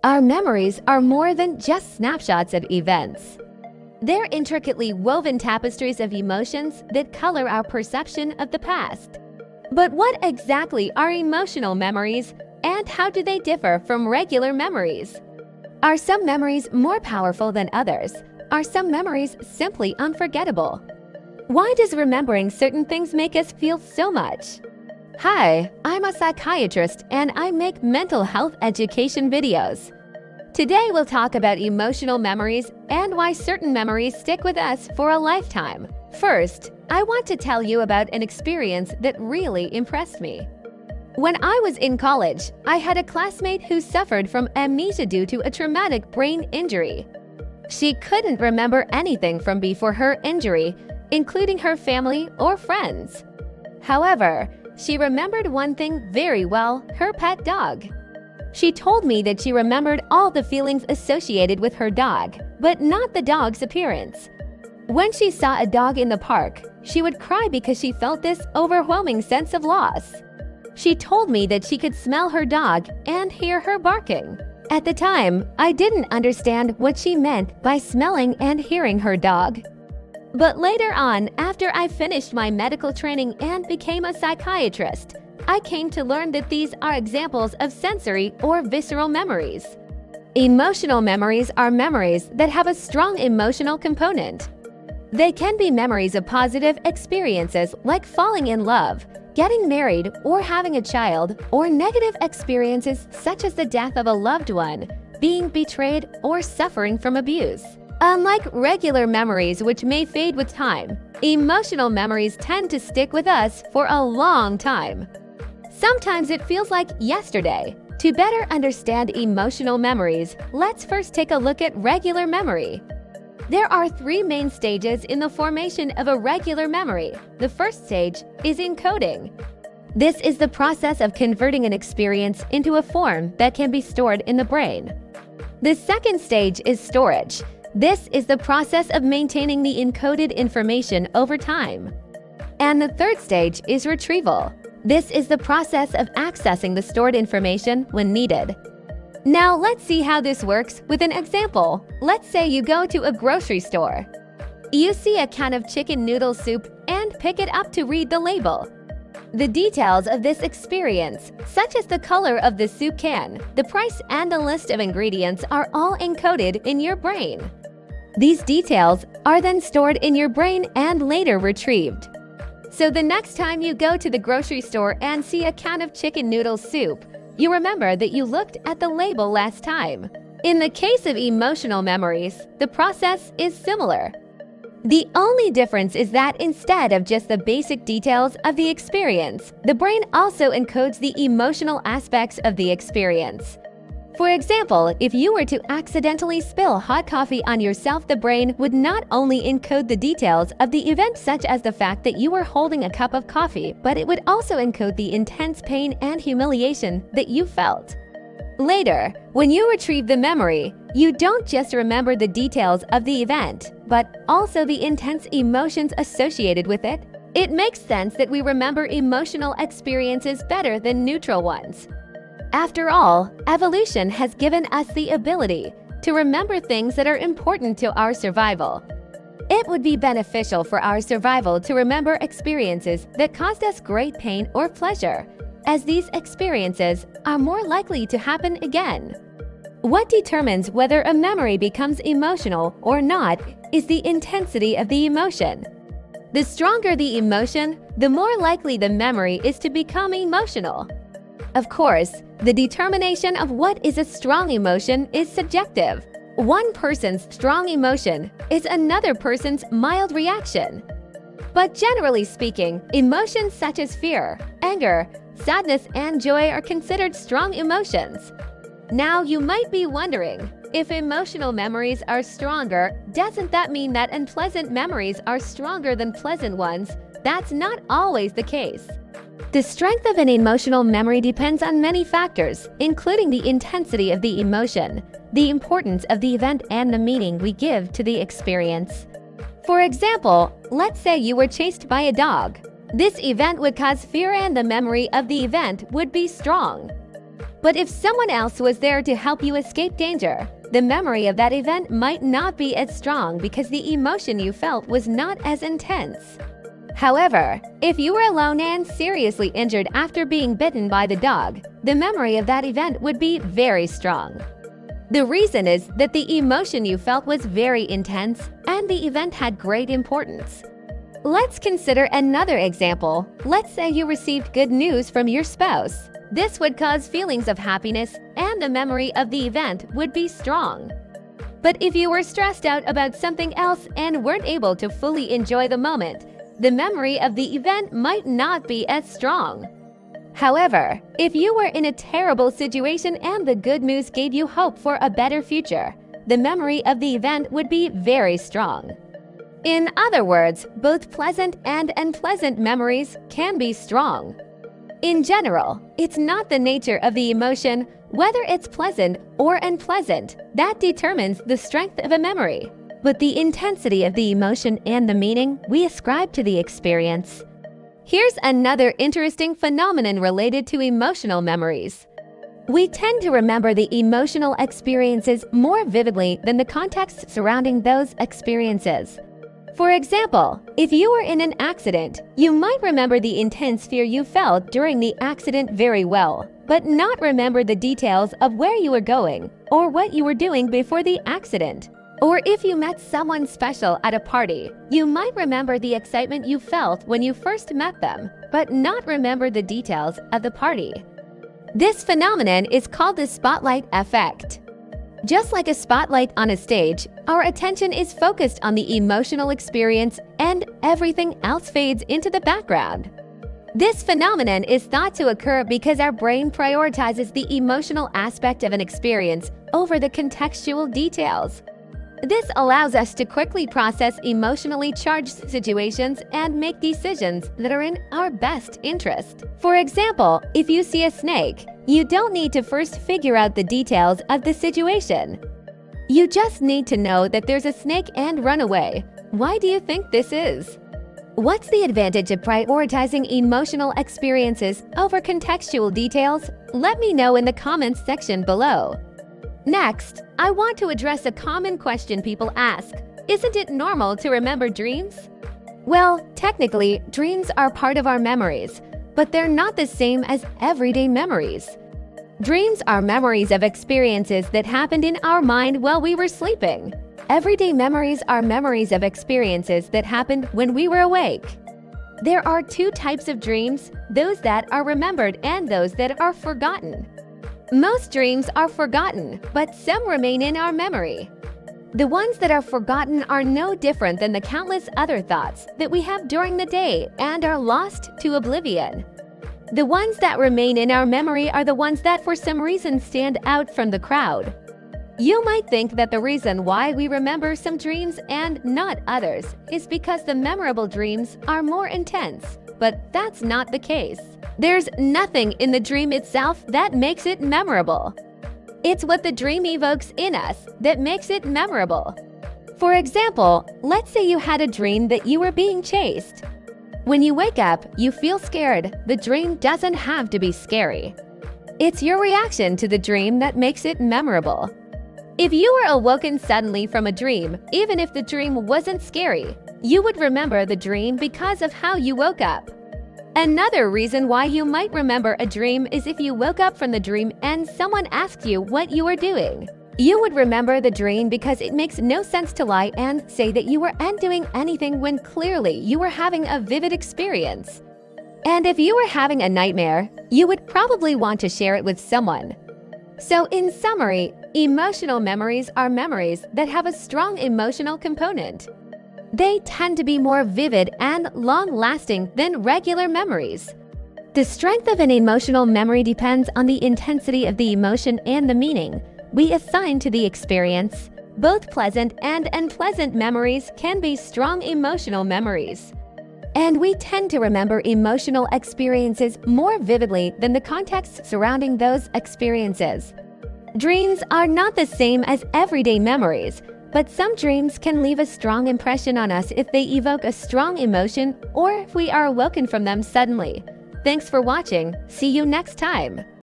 Our memories are more than just snapshots of events. They're intricately woven tapestries of emotions that color our perception of the past. But what exactly are emotional memories, and how do they differ from regular memories? Are some memories more powerful than others? Are some memories simply unforgettable? Why does remembering certain things make us feel so much? Hi, I'm a psychiatrist and I make mental health education videos. Today we'll talk about emotional memories and why certain memories stick with us for a lifetime. First, I want to tell you about an experience that really impressed me. When I was in college, I had a classmate who suffered from amnesia due to a traumatic brain injury. She couldn't remember anything from before her injury, including her family or friends. However, she remembered one thing very well: her pet dog. She told me that she remembered all the feelings associated with her dog, but not the dog's appearance. When she saw a dog in the park, she would cry because she felt this overwhelming sense of loss. She told me that she could smell her dog and hear her barking. At the time, I didn't understand what she meant by smelling and hearing her dog. But later on, after I finished my medical training and became a psychiatrist, I came to learn that these are examples of sensory or visceral memories. Emotional memories are memories that have a strong emotional component. They can be memories of positive experiences like falling in love, getting married, or having a child, or negative experiences such as the death of a loved one, being betrayed, or suffering from abuse. Unlike regular memories, which may fade with time, emotional memories tend to stick with us for a long time. Sometimes it feels like yesterday. To better understand emotional memories, let's first take a look at regular memory. There are three main stages in the formation of a regular memory. The first stage is encoding. This is the process of converting an experience into a form that can be stored in the brain. The second stage is storage. This is the process of maintaining the encoded information over time. And the third stage is retrieval. This is the process of accessing the stored information when needed. Now let's see how this works with an example. Let's say you go to a grocery store. You see a can of chicken noodle soup and pick it up to read the label. The details of this experience, such as the color of the soup can, the price, and the list of ingredients, are all encoded in your brain. These details are then stored in your brain and later retrieved. So the next time you go to the grocery store and see a can of chicken noodle soup, you remember that you looked at the label last time. In the case of emotional memories, the process is similar. The only difference is that instead of just the basic details of the experience, the brain also encodes the emotional aspects of the experience. For example, if you were to accidentally spill hot coffee on yourself, the brain would not only encode the details of the event, such as the fact that you were holding a cup of coffee, but it would also encode the intense pain and humiliation that you felt. Later, when you retrieve the memory, you don't just remember the details of the event, but also the intense emotions associated with it. It makes sense that we remember emotional experiences better than neutral ones. After all, evolution has given us the ability to remember things that are important to our survival. It would be beneficial for our survival to remember experiences that caused us great pain or pleasure, as these experiences are more likely to happen again. What determines whether a memory becomes emotional or not is the intensity of the emotion. The stronger the emotion, the more likely the memory is to become emotional. Of course, the determination of what is a strong emotion is subjective. One person's strong emotion is another person's mild reaction. But generally speaking, emotions such as fear, anger, sadness, and joy are considered strong emotions. Now you might be wondering, if emotional memories are stronger, doesn't that mean that unpleasant memories are stronger than pleasant ones? That's not always the case. The strength of an emotional memory depends on many factors, including the intensity of the emotion, the importance of the event, and the meaning we give to the experience. For example, let's say you were chased by a dog. This event would cause fear and the memory of the event would be strong. But if someone else was there to help you escape danger, the memory of that event might not be as strong because the emotion you felt was not as intense. However, if you were alone and seriously injured after being bitten by the dog, the memory of that event would be very strong. The reason is that the emotion you felt was very intense and the event had great importance. Let's consider another example. Let's say you received good news from your spouse. This would cause feelings of happiness and the memory of the event would be strong. But if you were stressed out about something else and weren't able to fully enjoy the moment, the memory of the event might not be as strong. However, if you were in a terrible situation and the good news gave you hope for a better future, the memory of the event would be very strong. In other words, both pleasant and unpleasant memories can be strong. In general, it's not the nature of the emotion, whether it's pleasant or unpleasant, that determines the strength of a memory, but the intensity of the emotion and the meaning we ascribe to the experience. Here's another interesting phenomenon related to emotional memories. We tend to remember the emotional experiences more vividly than the context surrounding those experiences. For example, if you were in an accident, you might remember the intense fear you felt during the accident very well, but not remember the details of where you were going or what you were doing before the accident. Or if you met someone special at a party, you might remember the excitement you felt when you first met them, but not remember the details of the party. This phenomenon is called the spotlight effect. Just like a spotlight on a stage, our attention is focused on the emotional experience and everything else fades into the background. This phenomenon is thought to occur because our brain prioritizes the emotional aspect of an experience over the contextual details. This allows us to quickly process emotionally charged situations and make decisions that are in our best interest. For example, if you see a snake, you don't need to first figure out the details of the situation. You just need to know that there's a snake and run away. Why do you think this is? What's the advantage of prioritizing emotional experiences over contextual details? Let me know in the comments section below. Next, I want to address a common question people ask. Isn't it normal to remember dreams? Well, technically, dreams are part of our memories, but they're not the same as everyday memories. Dreams are memories of experiences that happened in our mind while we were sleeping. Everyday memories are memories of experiences that happened when we were awake. There are two types of dreams, those that are remembered and those that are forgotten. Most dreams are forgotten, but some remain in our memory. The ones that are forgotten are no different than the countless other thoughts that we have during the day and are lost to oblivion. The ones that remain in our memory are the ones that for some reason stand out from the crowd. You might think that the reason why we remember some dreams and not others is because the memorable dreams are more intense, but that's not the case. There's nothing in the dream itself that makes it memorable. It's what the dream evokes in us that makes it memorable. For example, let's say you had a dream that you were being chased. When you wake up, you feel scared. The dream doesn't have to be scary. It's your reaction to the dream that makes it memorable. If you were awoken suddenly from a dream, even if the dream wasn't scary, you would remember the dream because of how you woke up. Another reason why you might remember a dream is if you woke up from the dream and someone asked you what you were doing. You would remember the dream because it makes no sense to lie and say that you weren't doing anything when clearly you were having a vivid experience. And if you were having a nightmare, you would probably want to share it with someone. So in summary, emotional memories are memories that have a strong emotional component. They tend to be more vivid and long-lasting than regular memories. The strength of an emotional memory depends on the intensity of the emotion and the meaning we assign to the experience. Both pleasant and unpleasant memories can be strong emotional memories. And we tend to remember emotional experiences more vividly than the context surrounding those experiences. Dreams are not the same as everyday memories, but some dreams can leave a strong impression on us if they evoke a strong emotion or if we are awoken from them suddenly. Thanks for watching. See you next time.